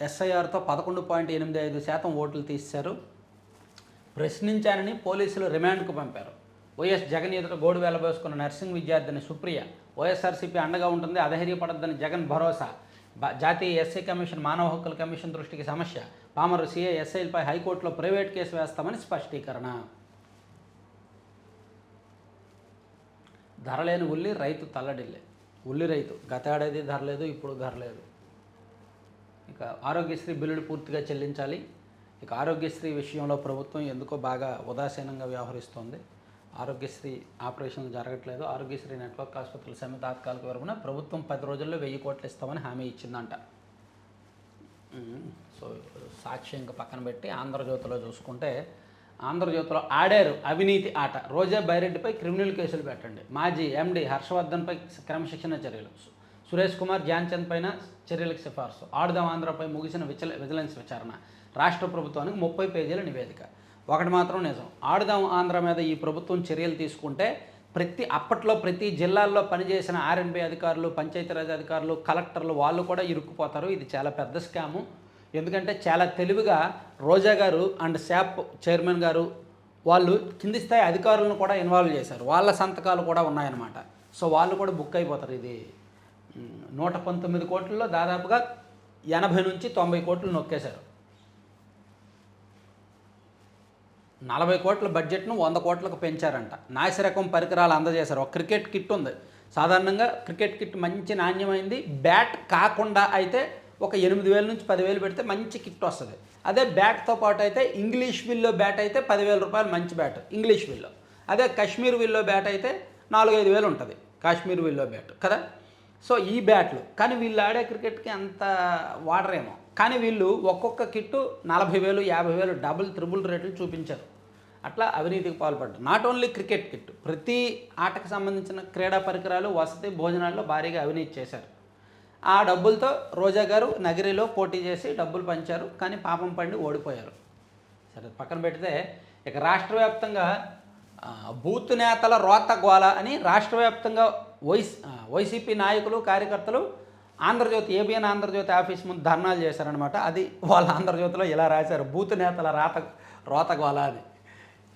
A: ఎస్ఐఆర్తో 11.85% ఓట్లు తీశారు. ప్రశ్నించానని పోలీసులు రిమాండ్కు పంపారు. వైఎస్ జగన్ ఎదుట గోడు వేలబోసుకున్న నర్సింగ్ విద్యార్థిని సుప్రియ. వైఎస్ఆర్సీపీ అండగా ఉంటుంది, అధైర్యపడద్దని జగన్ భరోసా. జాతీయ ఎస్సీ కమిషన్, మానవ హక్కుల కమిషన్ దృష్టికి సమస్య. పామరు సీఏ ఎస్ఐలపై హైకోర్టులో ప్రైవేట్ కేసు వేస్తామని స్పష్టీకరణ. ధరలేని ఉల్లి రైతు తల్లడిల్లే. ఉల్లి రైతు గతేడాది ధర లేదు, ఇప్పుడు ధర లేదు. ఇక ఆరోగ్యశ్రీ బిల్లులు పూర్తిగా చెల్లించాలి. ఇక ఆరోగ్యశ్రీ విషయంలో ప్రభుత్వం ఎందుకో బాగా ఉదాసీనంగా వ్యవహరిస్తోంది. ఆరోగ్యశ్రీ ఆపరేషన్లు జరగట్లేదు. ఆరోగ్యశ్రీ నెట్వర్క్ ఆసుపత్రుల సమ్మె తాత్కాలిక విరమణ. ప్రభుత్వం 10 రోజుల్లో 1000 కోట్లు ఇస్తామని హామీ ఇచ్చిందంట. సో సాక్షి ఇంకా పక్కన పెట్టి ఆంధ్రజ్యోతిలో చూసుకుంటే, ఆంధ్రజ్యోతిలో ఆడారు అవినీతి ఆట. రోజా బైరెడ్డిపై క్రిమినల్ కేసులు పెట్టండి. మాజీ ఎండి హర్షవర్ధన్పై క్రమశిక్షణ చర్యలు. సురేష్ కుమార్, ధ్యాన్చంద్ పైన చర్యలకు సిఫార్సు. ఆడుదాం ఆంధ్రపై ముగిసిన విజిలెన్స్ విచారణ. రాష్ట్ర ప్రభుత్వానికి 30 పేజీల నివేదిక. ఒకటి మాత్రం నిజం, ఆడుదాం ఆంధ్ర మీద ఈ ప్రభుత్వం చర్యలు తీసుకుంటే అప్పట్లో ప్రతి జిల్లాల్లో పనిచేసిన ఆర్ఎన్బి అధికారులు, పంచాయతీరాజ్ అధికారులు, కలెక్టర్లు వాళ్ళు కూడా ఇరుక్కుపోతారు. ఇది చాలా పెద్ద స్కాము. ఎందుకంటే చాలా తెలివిగా రోజా గారు అండ్ శాప్ చైర్మన్ గారు వాళ్ళు కింది స్థాయి అధికారులను కూడా ఇన్వాల్వ్ చేశారు. వాళ్ళ సంతకాలు కూడా ఉన్నాయన్నమాట. సో వాళ్ళు కూడా బుక్ అయిపోతారు. ఇది 119 కోట్లలో దాదాపుగా 80 నుంచి 90 కోట్లు నొక్కేశారు. 40 కోట్ల బడ్జెట్ను 100 కోట్లకు పెంచారంట. నాసిరకం పరికరాలు అందజేశారు. ఒక క్రికెట్ కిట్ ఉంది. సాధారణంగా క్రికెట్ కిట్ మంచి నాణ్యమైంది. బ్యాట్ కాకుండా అయితే ఒక 8,000 నుంచి 10,000 పెడితే మంచి కిట్ వస్తుంది. అదే బ్యాట్తో పాటు అయితే ఇంగ్లీష్ విల్లో బ్యాట్ అయితే 10,000 రూపాయలు మంచి బ్యాట్ ఇంగ్లీష్ విల్లో. అదే కాశ్మీర్ విల్లో బ్యాట్ అయితే 4-5 ఉంటుంది కాశ్మీర్ విల్లో బ్యాట్ కదా. సో ఈ బ్యాట్లు కానీ వీళ్ళు ఆడే క్రికెట్కి అంత వాడరేమో. కానీ వీళ్ళు ఒక్కొక్క కిట్టు 40,000 50,000 డబుల్ త్రిబుల్ రేట్లు చూపించారు. అట్లా అవినీతికి పాల్పడ్డారు. నాట్ ఓన్లీ క్రికెట్ కిట్, ప్రతి ఆటకు సంబంధించిన క్రీడా పరికరాలు, వసతి, భోజనాల్లో భారీగా అవినీతి చేశారు. ఆ డబ్బులతో రోజా గారు నగిరిలో పోటీ చేసి డబ్బులు పంచారు, కానీ పాపం పండి ఓడిపోయారు. సరే పక్కన పెడితే ఇక రాష్ట్ర వ్యాప్తంగా బూత్ నేతల రోత గోల అని రాష్ట్ర వ్యాప్తంగా వైసీపీ నాయకులు, కార్యకర్తలు ఆంధ్రజ్యోతి, ఏబిఎన్ ఆంధ్రజ్యోతి ఆఫీస్ ముందు ధర్నాలు చేశారనమాట. అది వాళ్ళ ఆంధ్రజ్యోతిలో ఇలా రాశారు, బూత్ నేతల రోత గోల అని.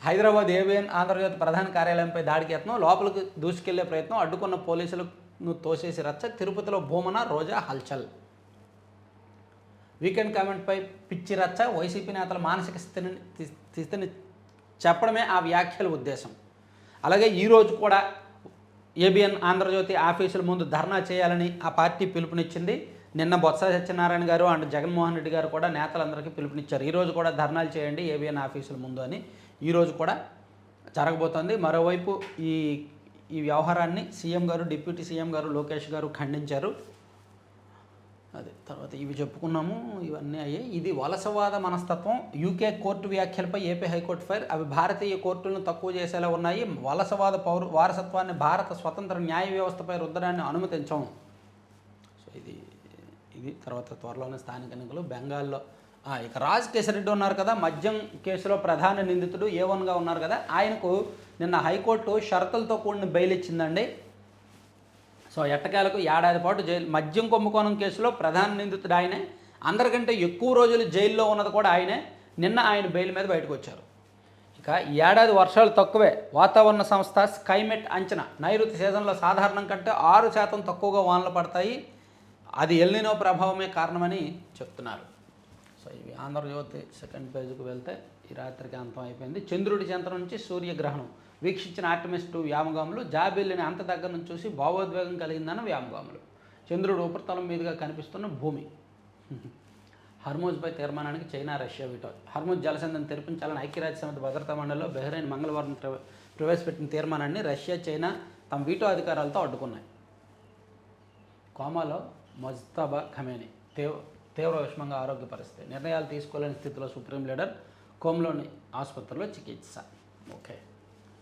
A: హైదరాబాద్ ఏబిఎన్ ఆంధ్రజ్యోతి ప్రధాన కార్యాలయంపై దాడికి యత్నం, లోపలికి దూసుకెళ్లే ప్రయత్నం, అడ్డుకున్న పోలీసులను తోసేసి రచ్చ, తిరుపతిలో భూమన, రోజా హల్చల్. వీకెండ్ కామెంట్పై పిచ్చి రచ్చ, వైసీపీ నేతల మానసిక స్థితిని చెప్పడమే ఆ వ్యాఖ్యల ఉద్దేశం. అలాగే ఈరోజు కూడా ఏబిఎన్ ఆంధ్రజ్యోతి ఆఫీసుల ముందు ధర్నా చేయాలని ఆ పార్టీ పిలుపునిచ్చింది. నిన్న బొత్స సత్యనారాయణ గారు అండ్ జగన్మోహన్ రెడ్డి గారు కూడా నేతలందరికీ పిలుపునిచ్చారు, ఈరోజు కూడా ధర్నాలు చేయండి ఏబిఎన్ ఆఫీసుల ముందు అని. ఈరోజు కూడా జరగబోతోంది. మరోవైపు ఈ వ్యవహారాన్ని సీఎం గారు, డిప్యూటీ సీఎం గారు లోకేష్ గారు ఖండించారు. అదే తర్వాత ఇవి చెప్పుకున్నాము, ఇవన్నీ అయ్యాయి. ఇది వలసవాద మనస్తత్వం, యూకే కోర్టు వ్యాఖ్యలపై ఏపీ హైకోర్టు ఫైర్, అవి భారతీయ కోర్టులను తక్కువ చేసేలా ఉన్నాయి, వలసవాద వారసత్వాన్ని భారత స్వతంత్ర న్యాయ వ్యవస్థపై రుద్దడాన్ని అనుమతించం. సో ఇది తర్వాత త్వరలోనే స్థానిక ఎన్నికలు బెంగాల్లో. ఇక రాజ్ కేశరెడ్డి ఉన్నారు కదా, మద్యం కేసులో ప్రధాన నిందితుడు A1గా ఉన్నారు కదా, ఆయనకు నిన్న హైకోర్టు షరతులతో కూడిన బెయిల్ ఇచ్చిందండి. సో ఎట్టకేలకు ఏడాది పాటు జైలు, మద్యం కుంభకోణం కేసులో ప్రధాన నిందితుడు ఆయనే, అందరికంటే ఎక్కువ రోజులు జైల్లో ఉన్నది కూడా ఆయనే. నిన్న ఆయన బెయిల్ మీద బయటకు వచ్చారు. ఇక ఏడాది వర్షాలు తక్కువే, వాతావరణ సంస్థ స్కైమెట్ అంచనా, నైరుతి సీజన్లో సాధారణం కంటే 6% తక్కువగా వానలు పడతాయి, అది ఎల్నినో ప్రభావమే కారణమని చెప్తున్నారు. సో ఇవి ఆంధ్రజ్యోతి సెకండ్ పేజీకి వెళ్తే ఈ రాత్రికి అంతం అయిపోయింది. చంద్రుడి చెంత నుంచి సూర్యగ్రహణం వీక్షించిన ఆర్టిమిస్ 2 వ్యామగాములు, జాబిల్లిని అంత దగ్గర నుంచి చూసి భావోద్వేగం కలిగిందన్న వ్యామగాములు. చంద్రుడు ఉపరితలం మీదుగా కనిపిస్తున్న భూమి. హర్మూజ్పై తీర్మానానికి చైనా, రష్యా వీటో. హర్మూజ్ జలసంధిని తెరిపించాలని ఐక్యరాజ్యసమితి భద్రతా మండలిలో బహ్రెయిన్ మంగళవారం ప్రవేశపెట్టిన తీర్మానాన్ని రష్యా, చైనా తమ వీటో అధికారాలతో అడ్డుకున్నాయి. కోమాలో ముజ్తబా ఖమేని, తీవ్ర విషమంగా ఆరోగ్య పరిస్థితి, నిర్ణయాలు తీసుకోలేని స్థితిలో సుప్రీం లీడర్, కోమ్లోని ఆసుపత్రిలో చికిత్స. ఓకే.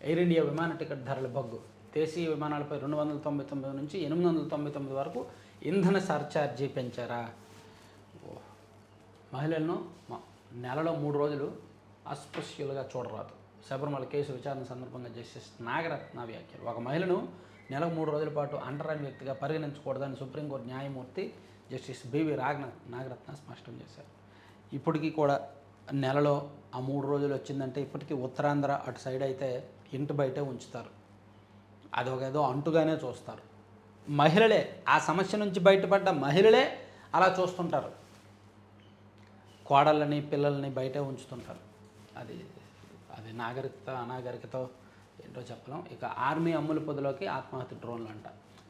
A: ఎయిర్ ఇండియా విమాన టికెట్ ధరల బగ్గు, దేశీయ విమానాలపై 299 నుంచి 899 వరకు ఇంధన సర్ఛార్జీ పెంచారా. మహిళలను నెలలో 3 రోజులు అస్పృశ్యులుగా చూడరాదు, శబరిమల కేసు విచారణ సందర్భంగా జస్టిస్ నాగరత్న వ్యాఖ్యలు. ఒక మహిళను నెలకు 3 రోజుల పాటు అంటరాని వ్యక్తిగా పరిగణించకూడదని సుప్రీంకోర్టు న్యాయమూర్తి జస్టిస్ బివి నాగరత్న స్పష్టం చేశారు. ఇప్పటికీ కూడా నెలలో ఆ 3 రోజులు వచ్చిందంటే ఇప్పటికీ ఉత్తరాంధ్ర అటు సైడ్ అయితే ఇంటి బయటే ఉంచుతారు, అదొకేదో అంటుగానే చూస్తారు. మహిళలే, ఆ సమస్య నుంచి బయటపడ్డ మహిళలే అలా చూస్తుంటారు, కోడళ్ళని పిల్లల్ని బయటే ఉంచుతుంటారు. అది నాగరికత అనాగరికతో ఏంటో చెప్పలేం. ఇక ఆర్మీ అమ్ముల పొదిలోకి ఆత్మహత్య డ్రోన్లు అంట.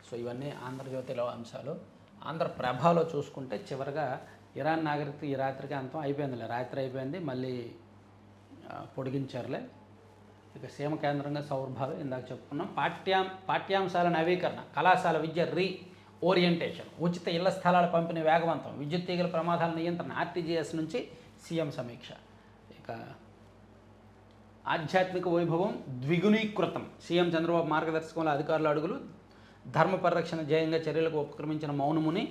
A: సో ఇవన్నీ ఆంధ్రజ్యోతిలో అంశాలు. ఆంధ్రప్రభలో చూసుకుంటే చివరిగా ఇరాన్ నాగరికత ఈ రాత్రికి అంతం అయిపోయిందిలే, రాత్రి అయిపోయింది, మళ్ళీ పొడిగించారులే. ఇక సీమ కేంద్రంగా సౌరభాలు ఇందాక చెప్పుకున్నాం. పాఠ్యాంశాల నవీకరణ, కళాశాల విద్య ఓరియంటేషన్, ఉచిత ఇళ్ల స్థలాల పంపిణీ వేగవంతం, విద్యుత్ తీగల ప్రమాదాల నియంత్రణ, ఆర్టీజీఎస్ నుంచి సీఎం సమీక్ష. ఇక ఆధ్యాత్మిక వైభవం ద్విగుణీకృతం, సీఎం చంద్రబాబు మార్గదర్శకంలో అధికారుల అడుగులు, ధర్మ పరిరక్షణ ధ్యేయంగా చర్యలకు ఉపక్రమించిన మౌనముని,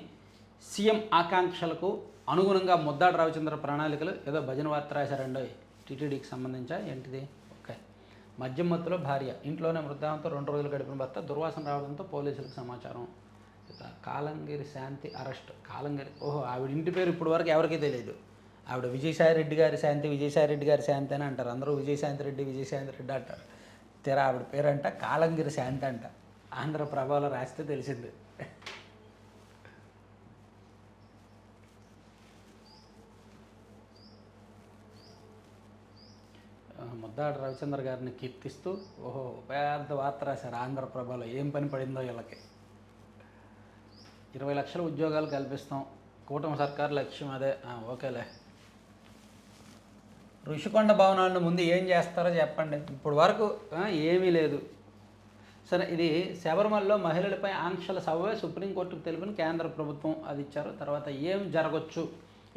A: సీఎం ఆకాంక్షలకు అనుగుణంగా ముద్దాడు రవిచంద్ర ప్రణాళికలు. ఏదో భజన వార్త రాశారండి టీటీడీకి సంబంధించా ఏంటిది. ఓకే. మద్యం మత్తులో భార్య, ఇంట్లోనే మృతదేహంతో 2 రోజులు గడిపిన భర్త, దుర్వాసన రావడంతో పోలీసులకు సమాచారం. ఇక కాలంగిరి శాంతి అరెస్ట్. కాలంగిరి, ఆవిడ ఇంటి పేరు ఇప్పుడు వరకు ఎవరికీ తెలియదు. ఆవిడ విజయసాయిరెడ్డి గారి శాంతి అని అంటారు అందరూ, విజయశాంతి రెడ్డి అంటారు. తీరా ఆవిడ పేరంట కాలంగిరి శాంతి అంట. ఆంధ్రప్రభలో రాస్తే తెలిసింది. ముద్దాడు రవిచంద్ర గారిని కీర్తిస్తూ పెద్ద వార్త రాశారు ఆంధ్రప్రభలో. ఏం పని పడిందో వీళ్ళకి. 20 లక్షల ఉద్యోగాలు కల్పిస్తాం, కూటమి సర్కారు లక్ష్యం అదే. ఓకేలే. ఋషికొండ భవనాలను ముందు ఏం చేస్తారో చెప్పండి. ఇప్పుడు వరకు ఏమీ లేదు. సరే, ఇది శబరిమలలో మహిళలపై ఆంక్షల సవ్వే సుప్రీంకోర్టుకు తెలిపిన కేంద్ర ప్రభుత్వం, అది ఇచ్చారు. తర్వాత ఏం జరగచ్చు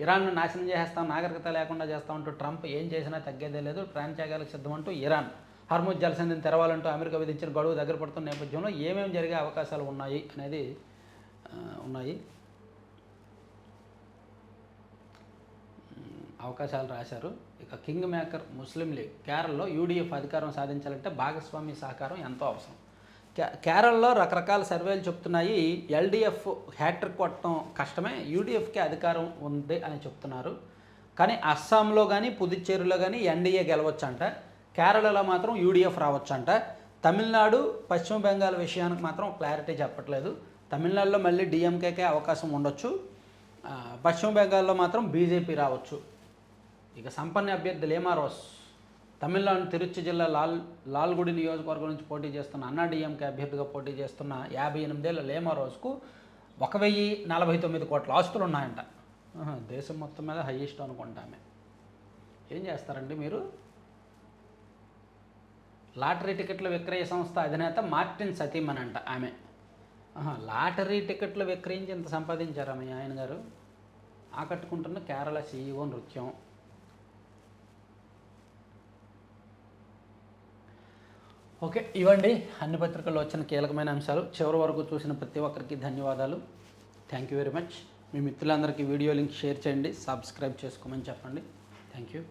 A: ఇరాన్ను నాశనం చేసేస్తాం, నాగరికత లేకుండా చేస్తామంటూ ట్రంప్ ఏం చేసినా తగ్గేదే లేదు, ప్రాణత్యాగాలకు సిద్ధమంటూ ఇరాన్, హర్ముజ్ జలసంధిని తెరవాలంటూ అమెరికా విధించిన గడువు దగ్గర పడుతున్న నేపథ్యంలో ఏమేమి జరిగే అవకాశాలు ఉన్నాయి అనేది ఉన్నాయి అవకాశాలు రాశారు. ఇక కింగ్ మేకర్ ముస్లిం లీగ్ కేరళలో యూడీఎఫ్ అధికారం సాధించాలంటే భాగస్వామి సహకారం ఎంతో అవసరం. కేరళలో రకరకాల సర్వేలు చెప్తున్నాయి ఎల్డీఎఫ్ హ్యాట్రిక్ కొట్టడం కష్టమే, యూడీఎఫ్కి అధికారం ఉంది అని చెప్తున్నారు. కానీ అస్సాంలో కానీ పుదుచ్చేరిలో కానీ ఎన్డీఏ గెలవచ్చంట, కేరళలో మాత్రం యూడీఎఫ్ రావచ్చంట. తమిళనాడు పశ్చిమ బెంగాల్ విషయానికి మాత్రం క్లారిటీ చెప్పట్లేదు. తమిళనాడులో మళ్ళీ డిఎంకేకే అవకాశం ఉండొచ్చు, పశ్చిమ బెంగాల్లో మాత్రం బీజేపీ రావచ్చు. ఇక సంపన్న అభ్యర్థి లేమా రోస్ తమిళనాడు తిరుచి జిల్లా లాల్గుడి నియోజకవర్గం నుంచి పోటీ చేస్తున్న అన్నా డిఎంకే అభ్యర్థిగా పోటీ చేస్తున్న 58 ఏళ్ల లేమా రోస్కు 1049 కోట్ల ఆస్తులు ఉన్నాయంట. దేశం మొత్తం మీద హైయెస్ట్ అనుకుంటామే. ఏం చేస్తారండి మీరు? లాటరీ టికెట్ల విక్రయ సంస్థ అధినేత మార్టిన్ సతీమన్ అంట ఆమె. లాటరీ టికెట్లు విక్రయించి ఇంత సంపాదించారా మీ ఆయన గారు? ఆకట్టుకుంటున్న కేరళ సీఈఓ నృత్యం. ఓకే, ఇవ్వండి అన్ని పత్రికల్లో వచ్చిన కీలకమైన అంశాలు. చివరి వరకు చూసిన ప్రతి ఒక్కరికి ధన్యవాదాలు. Thank you very much. మీ మిత్రులందరికీ వీడియో లింక్ షేర్ చేయండి, సబ్స్క్రైబ్ చేసుకోమని చెప్పండి. Thank you.